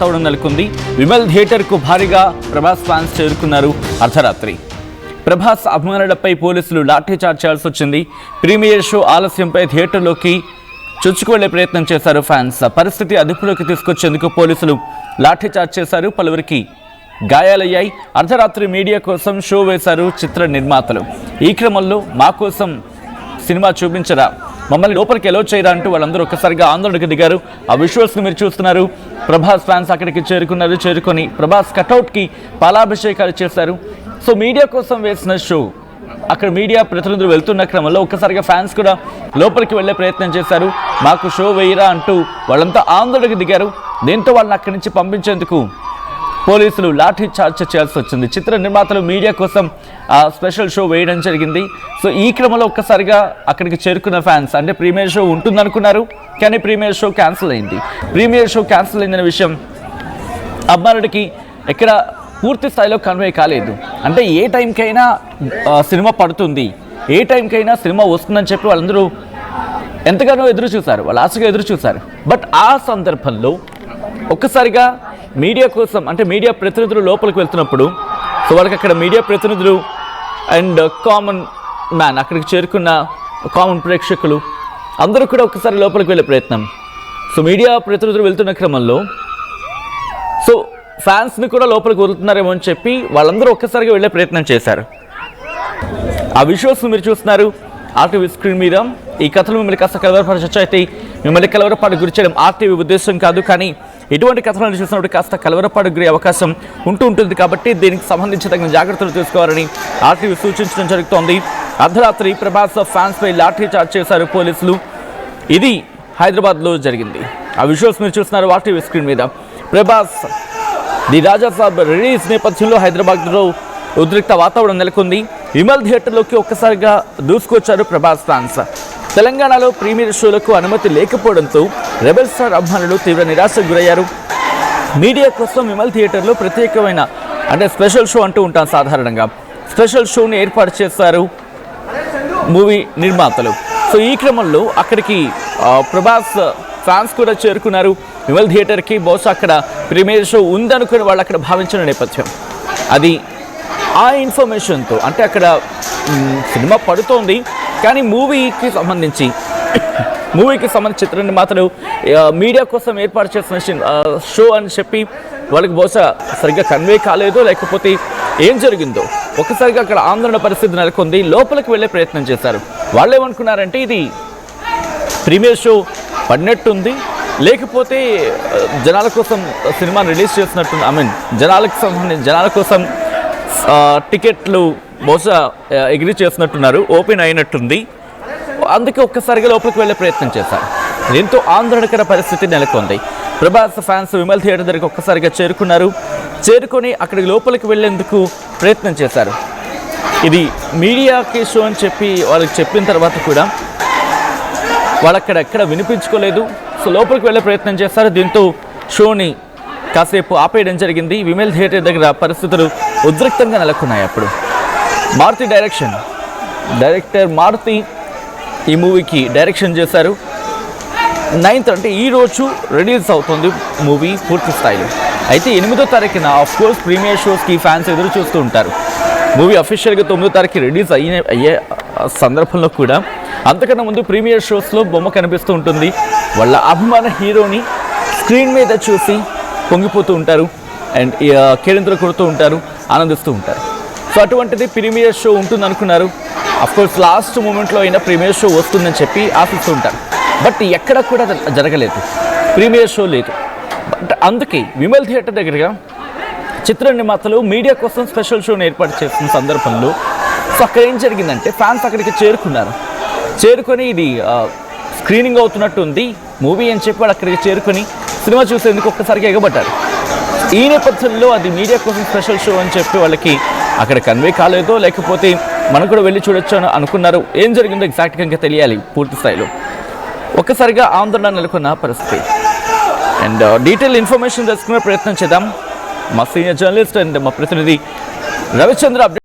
వాతావరణం నెలకొంది. విమల్ థియేటర్కు భారీగా ప్రభాస్ ఫ్యాన్స్ చేరుకున్నారు. అర్ధరాత్రి ప్రభాస్ అభిమానులపై పోలీసులు లాఠీచార్జ్ చేయాల్సి వచ్చింది. ప్రీమియర్ షో ఆలస్యంపై థియేటర్లోకి చొచ్చుకువెళ్లే ప్రయత్నం చేశారు ఫ్యాన్స్. పరిస్థితి అదుపులోకి తీసుకొచ్చేందుకు పోలీసులు లాఠీచార్జ్ చేశారు. పలువురికి గాయాలయ్యాయి. అర్ధరాత్రి మీడియా కోసం షో వేశారు చిత్ర నిర్మాతలు. ఈ క్రమంలో మా కోసం సినిమా చూపించరా, మమ్మల్ని లోపలికి ఎలో చేయరా అంటూ వాళ్ళందరూ ఒక్కసారిగా ఆందోళనకు దిగారు. ఆ విజువల్స్ని మీరు చూస్తున్నారు. ప్రభాస్ ఫ్యాన్స్ అక్కడికి చేరుకున్నారు. చేరుకొని ప్రభాస్ కటౌట్కి పాలాభిషేకాలు చేశారు. సో మీడియా కోసం వేసిన షో అక్కడ మీడియా ప్రతినిధులు వెళ్తున్న క్రమంలో ఒక్కసారిగా ఫ్యాన్స్ కూడా లోపలికి వెళ్లే ప్రయత్నం చేశారు. మాకు షో వేయరా అంటూ వాళ్ళంతా ఆందోళనకు దిగారు. దీంతో వాళ్ళని అక్కడి నుంచి పంపించేందుకు పోలీసులు లాఠీ చార్జ్ చేయాల్సి వచ్చింది. చిత్ర నిర్మాతలు మీడియా కోసం స్పెషల్ షో వేయడం జరిగింది. సో ఈ క్రమంలో ఒక్కసారిగా అక్కడికి చేరుకున్న ఫ్యాన్స్ అంటే ప్రీమియర్ షో ఉంటుందనుకున్నారు, కానీ ప్రీమియర్ షో క్యాన్సిల్ అయింది. ప్రీమియర్ షో క్యాన్సిల్ అయిందనే విషయం అభిమానుడికి ఎక్కడ పూర్తి స్థాయిలో కన్వే కాలేదు. అంటే ఏ టైంకైనా సినిమా పడుతుంది, ఏ టైంకైనా సినిమా వస్తుందని చెప్పి వాళ్ళందరూ ఎంతగానో ఎదురు చూశారు, వాళ్ళు ఆశగా ఎదురు చూశారు. బట్ ఆ సందర్భంలో ఒక్కసారిగా మీడియా కోసం అంటే మీడియా ప్రతినిధులు లోపలికి వెళ్తున్నప్పుడు సో వాళ్ళకి అక్కడ మీడియా ప్రతినిధులు అండ్ కామన్ మ్యాన్ అక్కడికి చేరుకున్న కామన్ ప్రేక్షకులు అందరూ కూడా ఒక్కసారి లోపలికి వెళ్ళే ప్రయత్నం. సో మీడియా ప్రతినిధులు వెళ్తున్న క్రమంలో సో ఫ్యాన్స్ని కూడా లోపలికి వదులుతున్నారేమో అని చెప్పి వాళ్ళందరూ ఒక్కసారిగా వెళ్ళే ప్రయత్నం చేశారు. ఆ విజువల్స్ మీరు చూస్తున్నారు ఆర్టీవీ స్క్రీన్ మీద. ఈ కథలు మిమ్మల్ని కాస్త కలవరపరచచ్చు. అయితే మిమ్మల్ని కలవరపాటు గురి చేయడం ఆర్టీవీ ఉద్దేశం కాదు, కానీ ఎటువంటి కథలను చూసినప్పుడు కాస్త కలవరపాటు గురి అవకాశం ఉంటుంది. కాబట్టి దీనికి సంబంధించి తగిన జాగ్రత్తలు తీసుకోవాలని ఆర్టీవీ సూచించడం జరుగుతోంది. అర్ధరాత్రి ప్రభాస్ ఫ్యాన్స్పై లాఠీ చార్జ్ చేశారు పోలీసులు. ఇది హైదరాబాద్లో జరిగింది. ఆ విజువల్స్ మీరు చూస్తున్నారు ఆర్టీవీ స్క్రీన్ మీద. Prabhas the Raja Saab release నేపథ్యంలో హైదరాబాద్లో ఉద్రిక్త వాతావరణం నెలకొంది. విమల్ థియేటర్లోకి ఒక్కసారిగా దూసుకొచ్చారు ప్రభాస్ ఫ్యాన్స్. తెలంగాణలో ప్రీమియర్ షోలకు అనుమతి లేకపోవడంతో రెబెల్ స్టార్ అభిమానులు తీవ్ర నిరాశకు గురయ్యారు. మీడియా కోసం విమల్ థియేటర్లో ప్రత్యేకమైన అంటే స్పెషల్ షో అంటూ ఉంటాం సాధారణంగా, స్పెషల్ షోని ఏర్పాటు చేశారు మూవీ నిర్మాతలు. సో ఈ క్రమంలో అక్కడికి ప్రభాస్ ఫ్యాన్స్ కూడా చేరుకున్నారు విమల్ థియేటర్కి. బహుశా అక్కడ ప్రీమియర్ షో ఉందనుకుని వాళ్ళు అక్కడ భావించిన నేపథ్యం అది. ఆ ఇన్ఫర్మేషన్తో అంటే అక్కడ సినిమా పడుతోంది, కానీ మూవీకి సంబంధించి చిత్ర నిర్మాతలు మీడియా కోసం ఏర్పాటు చేసిన షో అని చెప్పి వాళ్ళకి బహుశా సరిగ్గా కన్వే కాలేదో లేకపోతే ఏం జరిగిందో ఒకసారిగా అక్కడ ఆందోళన పరిస్థితి నెలకొంది. లోపలికి వెళ్ళే ప్రయత్నం చేశారు. వాళ్ళు ఏమనుకున్నారంటే ఇది ప్రీమియర్ షో పడినట్టుంది, లేకపోతే జనాల కోసం సినిమాని రిలీజ్ చేసినట్టు జనాల కోసం టికెట్లు బహుశా ఎగ్రీ చేసినట్టున్నారు, ఓపెన్ అయినట్టుంది. అందుకే ఒక్కసారిగా లోపలికి వెళ్ళే ప్రయత్నం చేశారు. దీంతో ఆందోళనకర పరిస్థితి నెలకొంది. ప్రభాస్ ఫ్యాన్స్ విమల్ థియేటర్ దగ్గరికి ఒక్కసారిగా చేరుకున్నారు. చేరుకొని అక్కడికి లోపలికి వెళ్లేందుకు ప్రయత్నం చేశారు. ఇది మీడియాకి షో అని చెప్పి వాళ్ళకి చెప్పిన తర్వాత కూడా వాళ్ళు ఎక్కడ వినిపించుకోలేదు. సో లోపలికి వెళ్ళే ప్రయత్నం చేశారు. దీంతో షోని కాసేపు ఆపేయడం జరిగింది. విమల్ థియేటర్ దగ్గర పరిస్థితులు ఉద్రిక్తంగా నెలకొన్నాయి. అప్పుడు మారుతి డైరెక్టర్ మారుతి ఈ మూవీకి డైరెక్షన్ చేశారు. 9th అంటే ఈరోజు రిలీజ్ అవుతుంది మూవీ పూర్తి స్థాయిలో. అయితే 8వ తారీఖున ఆఫ్కోర్స్ ప్రీమియర్ షోస్కి ఫ్యాన్స్ ఎదురు చూస్తూ ఉంటారు. మూవీ అఫీషియల్గా 9వ తారీఖు రిలీజ్ అయ్యే సందర్భంలో కూడా అంతకన్నా ముందు ప్రీమియర్ షోస్లో బొమ్మ కనిపిస్తూ ఉంటుంది. వాళ్ళ అభిమాన హీరోని స్క్రీన్ మీద చూసి పొంగిపోతూ ఉంటారు అండ్ కేరింతలు కొడుతూ ఉంటారు, ఆనందిస్తూ ఉంటారు. సో అటువంటిది ప్రీమియర్ షో ఉంటుంది అనుకున్నారు. అఫ్కోర్స్ లాస్ట్ మూమెంట్లో అయినా ప్రీమియర్ షో వస్తుందని చెప్పి ఆశిస్తూ ఉంటారు. బట్ ఎక్కడ కూడా జరగలేదు, ప్రీమియర్ షో లేదు. బట్ అందుకే విమల్ థియేటర్ దగ్గరగా చిత్ర నిర్మాతలు మీడియా కోసం స్పెషల్ షోని ఏర్పాటు చేసిన సందర్భంలో సో అక్కడ ఏం జరిగిందంటే ఫ్యాన్స్ అక్కడికి చేరుకొని ఇది స్క్రీనింగ్ అవుతున్నట్టు ఉంది మూవీ అని చెప్పి వాళ్ళు అక్కడికి చేరుకొని సినిమా చూసేందుకు ఒక్కసారిగా ఎగబడ్డారు. ఈ నేపథ్యంలో అది మీడియా కోసం స్పెషల్ షో అని చెప్పి వాళ్ళకి అక్కడ కన్వే కాలేదో లేకపోతే మనం కూడా వెళ్ళి చూడొచ్చు అని అనుకున్నారు. ఏం జరిగిందో ఎగ్జాక్ట్గా ఇంకా తెలియాలి పూర్తి స్థాయిలో. ఒక్కసారిగా ఆందోళన నెలకొన్న పరిస్థితి అండ్ డీటెయిల్ ఇన్ఫర్మేషన్ తెలుసుకునే ప్రయత్నం చేద్దాం. మా సీనియర్ జర్నలిస్ట్ అండ్ మా ప్రతినిధి రవిచంద్ర